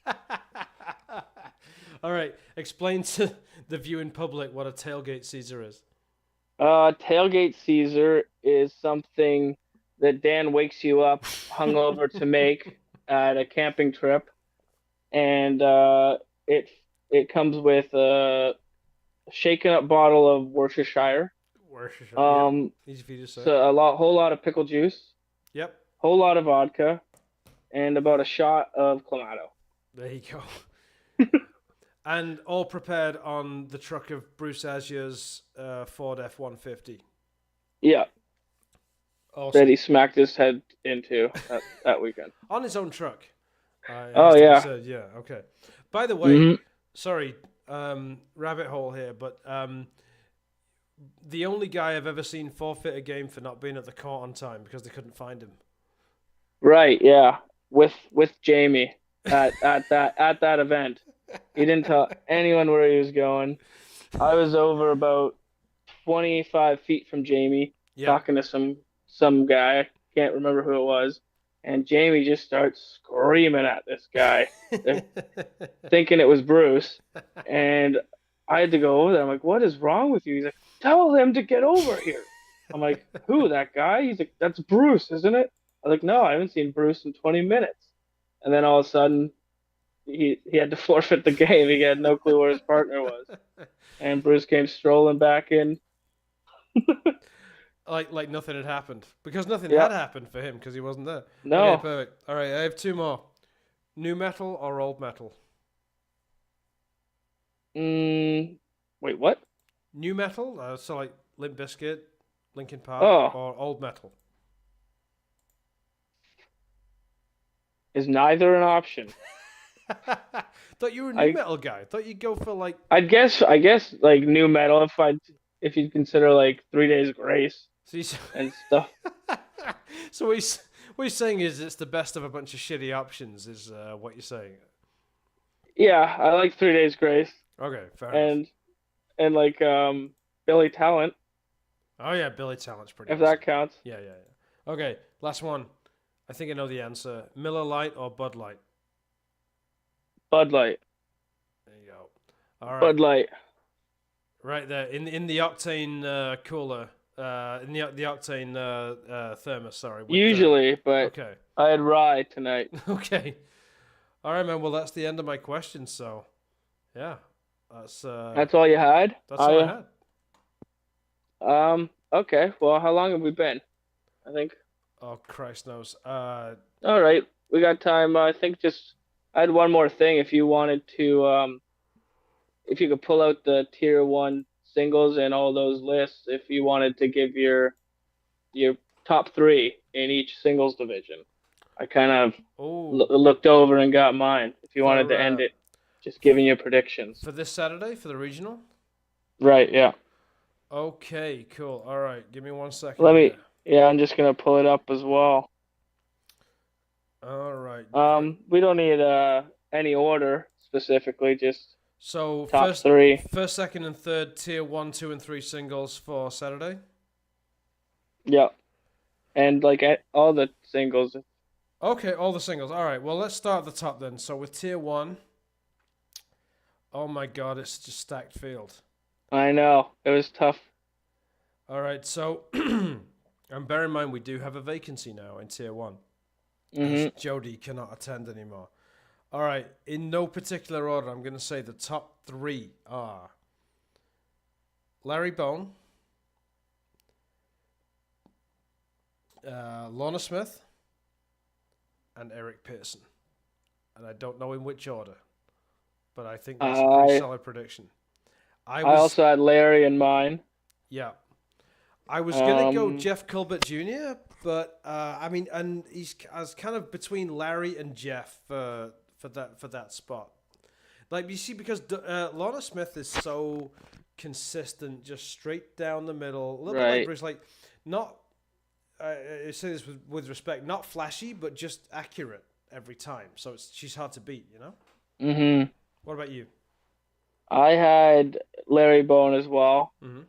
All right, explain to the viewing public what a tailgate Caesar is. Tailgate Caesar is something that Dan wakes you up hungover to make at a camping trip, and it comes with a shaken up bottle of Worcestershire, Worcestershire. Yep. um, Easy for you to say. so whole lot of pickle juice, Yep. whole lot of vodka, and about a shot of Clamato. There you go. And all prepared on the truck of Bruce Azier's Ford F-150. Yeah, Awesome. that he smacked his head into that weekend. On his own truck. Oh yeah. Said, yeah. Okay. By the way, Mhm. sorry, rabbit hole here, but the only guy I've ever seen forfeit a game for not being at the court on time because they couldn't find him. Right, yeah. With Jamie at that event. He didn't tell anyone where he was going. I was over about 25 feet from Jamie, Yeah. talking to some guy. I can't remember who it was. And Jamie just starts screaming at this guy, thinking it was Bruce. And I had to go over there. I'm like, what is wrong with you? He's like, tell him to get over here. I'm like, who, that guy? He's like, that's Bruce, isn't it? I was like, no, I haven't seen Bruce in 20 minutes. And then all of a sudden, he had to forfeit the game. He had no clue where his partner was. And Bruce came strolling back in. Like nothing had happened. Because nothing Yeah. had happened for him because he wasn't there. No. Okay, perfect. All right, I have two more. New metal or old metal? Wait, what? New metal? So like Limp Bizkit, Linkin Park, Oh. or old metal? Is neither an option. Thought you were a new metal guy. Thought you'd go for like. I guess like new metal if you consider like 3 Days Grace and stuff. So what you're saying is it's the best of a bunch of shitty options. Is what you're saying? Yeah, I like 3 Days Grace Okay, fair enough. and like Billy Talent, Oh yeah, Billy Talent's pretty. if awesome. that counts. Yeah. Okay, last one. I think I know the answer. Miller Lite or Bud Light? Bud Light. There you go. All right. Bud Light. Right there in the octane cooler, in the octane thermos. Sorry. Usually, but Okay. I had rye tonight. Okay. All right, man. Well, that's the end of my questions. So, yeah, that's That's all you had? that's all I had. Okay. Well, how long have we been? I think. Oh, Christ knows. All right. We got time. I think I had one more thing. If you wanted to, if you could pull out the tier 1 singles and all those lists, if you wanted to give your top 3 in each singles division. I kind of looked over and got mine. If you wanted to end it, just giving you predictions. For this Saturday, for the regional? Right, yeah. Okay, cool. All right, give me 1 second. Yeah, I'm just going to pull it up as well. All right. We don't need any order specifically, just so top 3. First, second, and third tier 1, 2, and 3 singles for Saturday. Yeah, and like all the singles. Okay, all the singles. All right. Well, let's start at the top then. So with tier 1, oh my God, it's just stacked field. I know it was tough. All right. So, and bear in mind we do have a vacancy now in tier 1. Mm-hmm. Jody cannot attend anymore. All right, in no particular order, I'm going to say the top 3 are Larry Bone, Lorna Smith, and Eric Pearson. And I don't know in which order, but I think that's a pretty solid prediction. I also had Larry in mine. Yeah. I was going to go Jeff Colbert Jr., but I mean, and he's as kind of between Larry and Jeff for that spot. Like you see, because Lorna Smith is so consistent, just straight down the middle, a little bit like Bruce, like not. I say this with respect, not flashy, but just accurate every time. So she's hard to beat, you know. Mm-hmm. What about you? I had Larry Bone as well, Mm-hmm.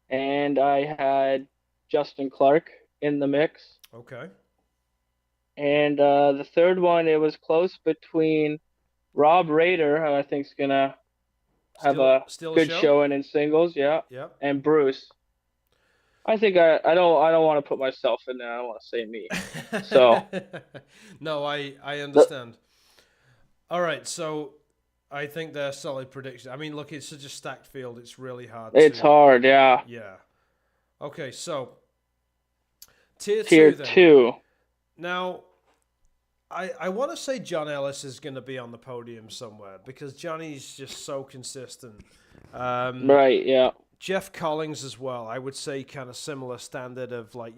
and I had Justin Clark in the mix. Okay. And the third one, it was close between Rob Rader, who I think is gonna have a good showing in singles, yeah, Yeah. and Bruce. I think I don't want to put myself in there. I don't want to say me. So No, I the, understand. All right, so I think they're solid prediction. I mean, look, it's such a stacked field. It's really hard it's to. hard, yeah. Yeah. Okay, so tier Tier two then. two, Now, I want to say John Ellis is going to be on the podium somewhere because Johnny's just so consistent. Um, right? Yeah. Jeff Collins as well. I would say kind of similar standard of like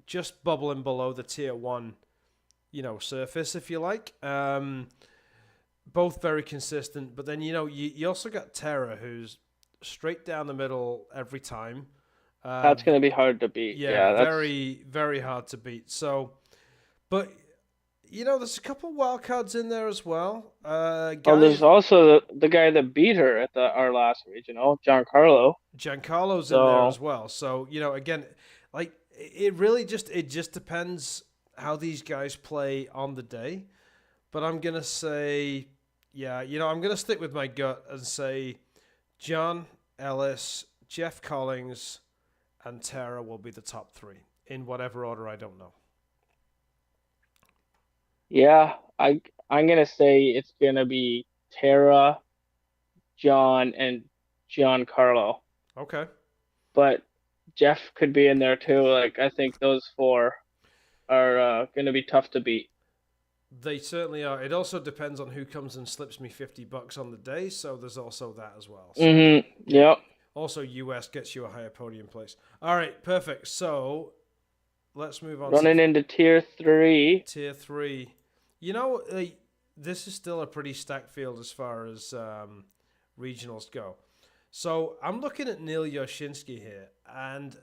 just bubbling below the tier one, surface if you like. Both very consistent, but then you also got Terra who's straight down the middle every time. Uh, That's gonna be hard to beat. yeah, Yeah, that's. very very hard to beat. So, but there's a couple of wild cards in there as well. Oh, there's Guys, also the guy that beat her at our last regional, Giancarlo. Giancarlo's in there as So well. So again, like it just depends how these guys play on the day. But I'm gonna say, yeah, I'm gonna stick with my gut and say John Ellis, Jeff Collins, and Tara will be the top three in whatever order I don't know. yeah, I'm gonna say it's gonna be Tara, John, and Giancarlo. Okay. But Jeff could be in there too. Like I think those four are gonna be tough to beat. They certainly are. It also depends on who comes and slips me $50 on the day, so there's also that as well. So yeah. Yep. Also, US gets you a higher podium place. All right, perfect. So let's move on Running to into tier three. tier three. This is still a pretty stacked field as far as regionals go. So I'm looking at Neil Yoshinsky here, and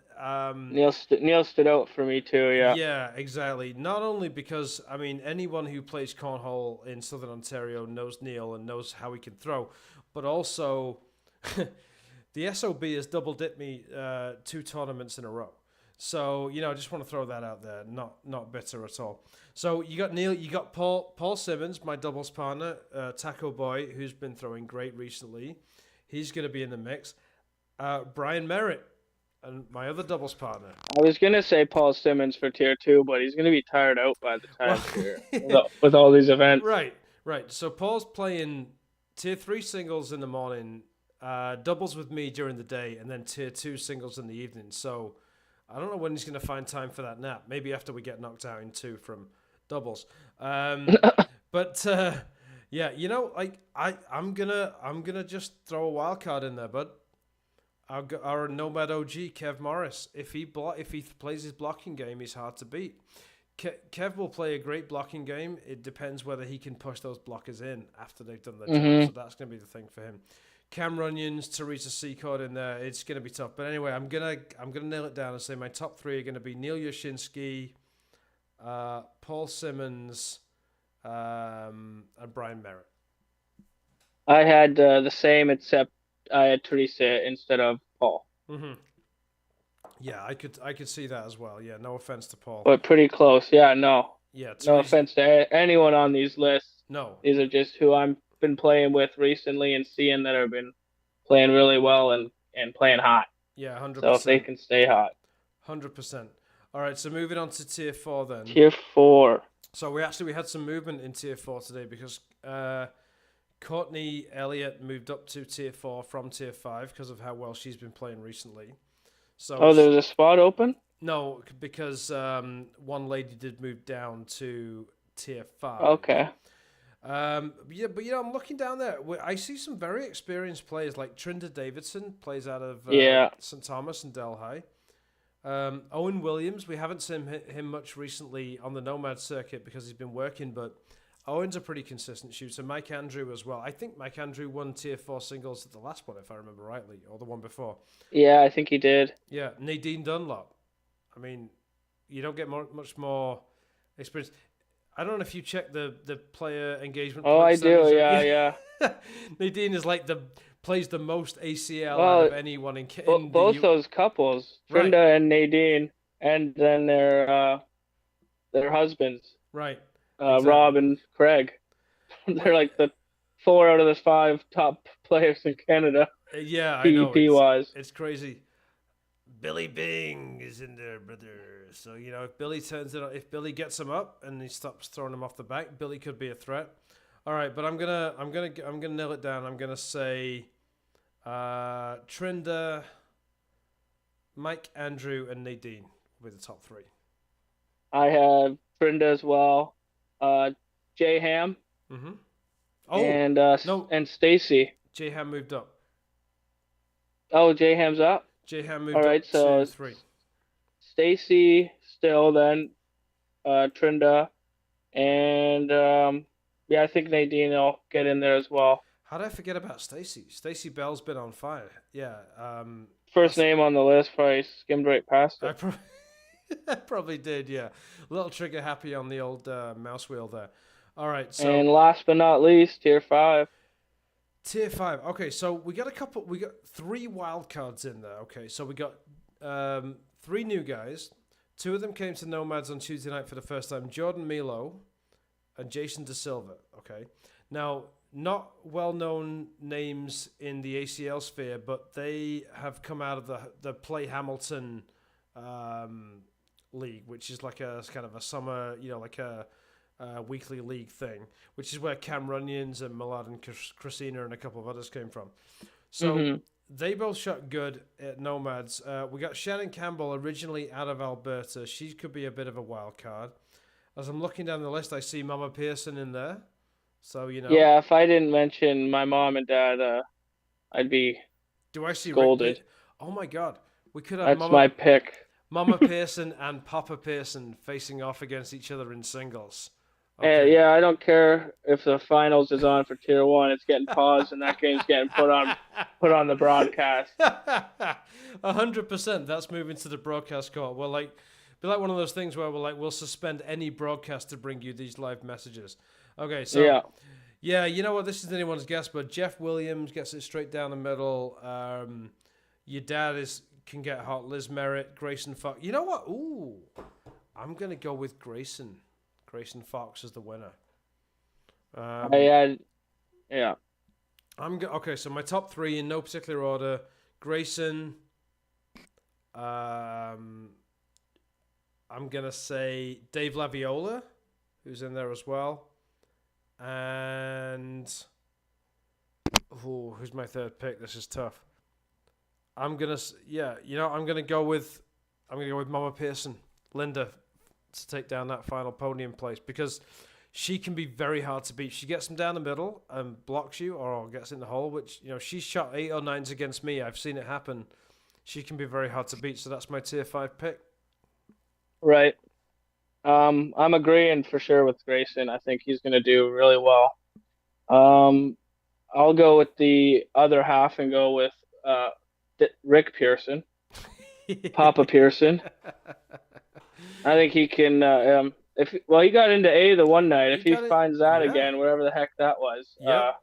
Neil stood out for me too. Yeah. yeah, exactly. Not only because I mean anyone who plays cornhole in Southern Ontario knows Neil and knows how he can throw, but also the SOB has double dipped me 2 tournaments in a row. So I just want to throw that out there. Not bitter at all. So you got Neil, you got Paul Simmons, my doubles partner, Taco Boy, who's been throwing great recently. He's going to be in the mix. Brian Merritt, and my other doubles partner. I was gonna say Paul Simmons for tier two, but he's gonna be tired out by the time here Well, with all these events. right. So Paul's playing tier 3 singles in the morning, doubles with me during the day, and then tier 2 singles in the evening. So I don't know when he's going to find time for that nap. Maybe after we get knocked out in 2 from doubles. But yeah, like I'm gonna just throw a wild card in there, bud. Our Nomad OG Kev Morris. If he plays his blocking game, he's hard to beat. Kev will play a great blocking game. It depends whether he can push those blockers in after they've done their job. So that's going to be the thing for him. Cam Runyons, Teresa Secord in there. It's going to be tough. But anyway, I'm gonna nail it down and say my top 3 are going to be Neil Yashinsky, Paul Simmons, and Brian Merritt. I had the same, except I had Teresa instead of Paul. Mm-hmm. Yeah, I could see that as well. Yeah, no offense to Paul. But pretty close. Yeah, no. Yeah, No offense to anyone on these lists. No. These are just who I've been playing with recently and seeing that have been playing really well and playing hot. Yeah, 100%. So if they can stay hot. 100%. All right, so moving on to tier 4 then. Tier 4. So we had some movement in tier 4 today because Courtney Elliott moved up to tier 4 from tier 5 because of how well she's been playing recently. So there's a spot open? No, because one lady did move down to tier 5. Okay. Yeah, but I'm looking down there. I see some very experienced players like Trinda Davidson plays out of St. Thomas and Delhi. Owen Williams, we haven't seen him much recently on the Nomad circuit because he's been working, but Owen's a pretty consistent shooter. Mike Andrew as well. I think Mike Andrew won tier 4 singles at the last one, if I remember rightly, or the one before. Yeah, I think he did. Yeah, Nadine Dunlop. I mean, you don't get much more experience. I don't know if you check the player engagement. Oh, I do. Yeah. Nadine is plays the most ACL out of anyone in both those couples, Trinda and Nadine, and then their husbands. Right. Exactly. Rob and Craig. They're like the 4 out of the 5 top players in Canada. Yeah, I know. PvP wise. It's crazy. Billy Bing is in there, brother. So if Billy turns it, if Billy gets him up and he stops throwing him off the back, Billy could be a threat. All right, but I'm gonna nail it down. I'm gonna say Trinder, Mike, Andrew, and Nadine will be the top three. I have Trinda as well. J Ham Mm-hmm. Oh and no, and Stacy. J Ham moved up. Oh, J Ham's up. J Ham All moved right, up so to three. Stacy still then Trinda and yeah, I think Nadine will get in there as well. How did I forget about Stacy? Stacy Bell's been on fire. Yeah, First that's name on the list, probably skimmed right past I it. probably I probably did. Yeah, a little trigger happy on the old mouse wheel there. All right, so And last but not least, tier 5. tier five. Okay, so we got a couple. We got three wild cards in there. Okay, so we got three new guys. Two of them came to Nomads on Tuesday night for the first time. Jordan Milo and Jason De Silva. Okay, now not well-known names in the ACL sphere, but they have come out of the Play Hamilton league, which is like a kind of a summer, like a weekly league thing, which is where Cam Runyons and Milad and Christina and a couple of others came from. So they both shot good at Nomads. We got Shannon Campbell, originally out of Alberta. She could be a bit of a wild card. As I'm looking down the list, I see Mama Pearson in there. So, Yeah, if I didn't mention my mom and dad, I'd be do I see scolded. Oh my God. We could have That's my pick. Mama Pearson and Papa Pearson facing off against each other in singles. Okay. Yeah, I don't care if the finals is on for tier 1. It's getting paused, and that game's getting put on the broadcast. 100%. That's moving to the broadcast court. Well, be like one of those things where we'll suspend any broadcast to bring you these live messages. Okay, so yeah, you know what? This isn't anyone's guess, but Jeff Williams gets it straight down the middle. Your dad can get hot. Liz Merritt, Grayson Fox. You know what? Ooh, I'm gonna go with Grayson. Grayson Fox is the winner. Yeah. Okay, so my top three in no particular order: Grayson. I'm gonna say Dave Laviola, who's in there as well, and who's my third pick? This is tough. I'm gonna go with Mama Pearson, Linda, to take down that final podium place because she can be very hard to beat. She gets them down the middle and blocks you or gets in the hole, which, she's shot 8 or 9s against me. I've seen it happen. She can be very hard to beat, so that's my tier 5 pick. Right. I'm agreeing for sure with Grayson. I think he's going to do really well. I'll go with the other half and go with Rick Pearson, Papa Pearson. I think he can. He got into A the one night. If he finds that again, whatever the heck that was. Yeah.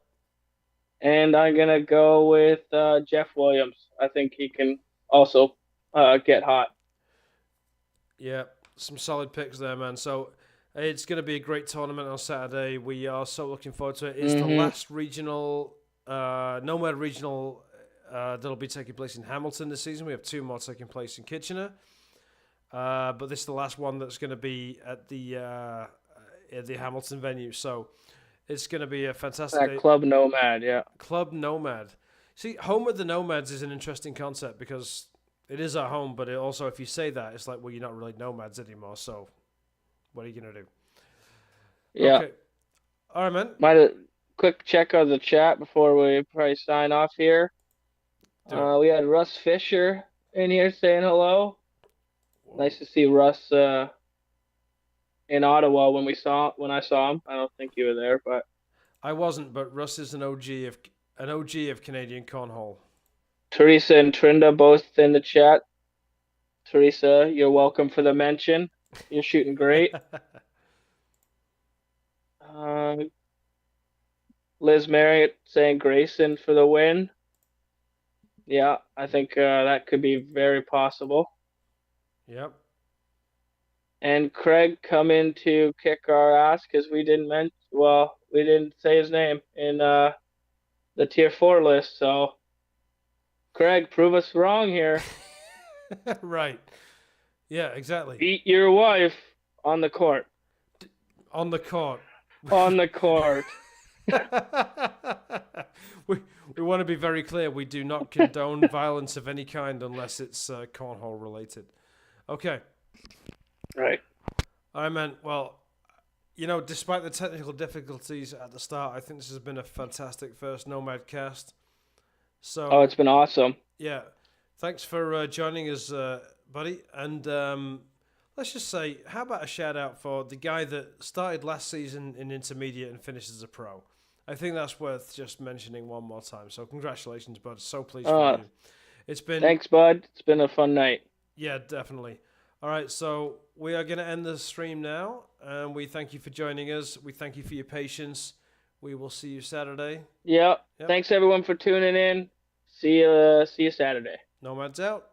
And I'm gonna go with Jeff Williams. I think he can also get hot. Yeah, some solid picks there, man. So it's going to be a great tournament on Saturday. We are so looking forward to it. It's the last regional, Nomad regional that'll be taking place in Hamilton this season. We have 2 more taking place in Kitchener. But this is the last one that's going to be at the Hamilton venue. So it's going to be a fantastic day. Club Nomad, yeah. Club Nomad. See, home of the Nomads is an interesting concept because it is our home, but it also, if you say that, it's like, well, you're not really nomads anymore. So what are you going to do? Yeah. Okay. All right, man. Might a quick check of the chat before we probably sign off here. We had Russ Fisher in here saying hello. Whoa. Nice to see Russ in Ottawa when I saw him. I don't think you were there, but I wasn't. But Russ is an OG of Canadian Cornhole. Teresa and Trinda both in the chat. Teresa, you're welcome for the mention. You're shooting great. Liz Marriott saying Grayson for the win. Yeah, I think that could be very possible. Yep. And Craig coming to kick our ass because we didn't say his name in the tier 4 list. So, Craig, prove us wrong here. Right. Yeah, exactly. Beat your wife on the court. On the court. On the court. we we want to be very clear. We do not condone violence of any kind unless it's cornhole related. Okay. Right. All right, man. Well, despite the technical difficulties at the start, I think this has been a fantastic first Nomad cast. So, Oh, it's been awesome. yeah, thanks for joining us, buddy. And let's just say, how about a shout out for the guy that started last season in intermediate and finished as a pro? I think that's worth just mentioning one more time. So, congratulations, bud. So pleased for you. It's been. Thanks, bud. It's been a fun night. Yeah, definitely. All right, so we are going to end the stream now, and we thank you for joining us. We thank you for your patience. We will see you Saturday. Yep. Yep. Thanks everyone for tuning in. See you Saturday. Nomads out.